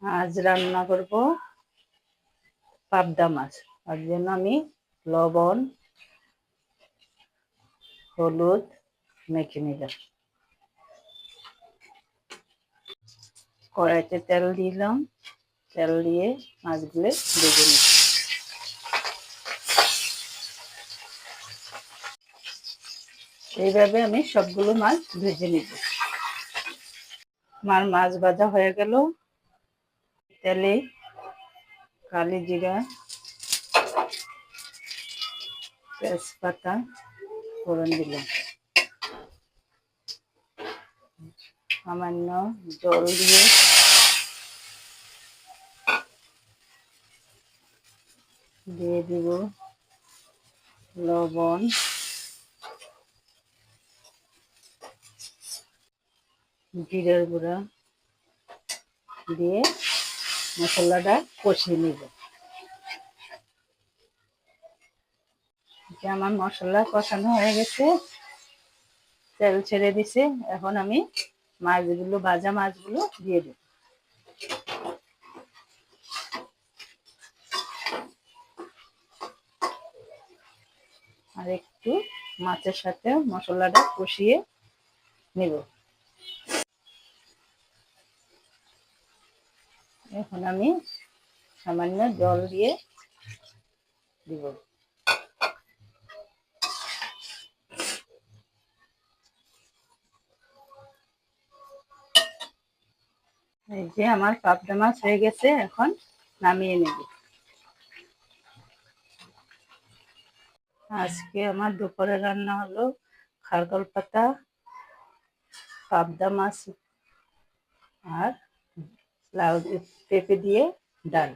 আজ রান্না করব পাবদা মাছ। তার জন্য আমি লবণ হলুদ মেখে নিলাম। কড়াইতে তেল দিলাম, তেল দিয়ে মাছগুলো ভেজে নিলাম। এইভাবে আমি সবগুলো মাছ ভেজে নিব। আমার মাছ ভাজা হয়ে গেল। তেলে কালি জিরা তেজপাতা ফোড়ন দিলাম। সামান্য জল দিয়ে দিব লবণ, জিরার গুঁড়া দিয়ে মশলাটা কষিয়ে নিব। আমার মশলা কষানো হয়ে গেছে, তেল ছেড়ে দিছে। এখন আমি মাছগুলো, ভাজা মাছগুলো দিয়ে দেব। আর একটু মাছের সাথে মশলাটা কষিয়ে নেব। এখন আমি সামান্য জল দিয়ে দিব। এই যে আমার পাবদা মাছ হয়ে গেছে, এখন নামিয়ে নেব। আজকে আমার দুপুরে রান্না হলো খারগল পাতা, পাবদা মাছ আর লাউ পেঁপে দিয়ে ডাল।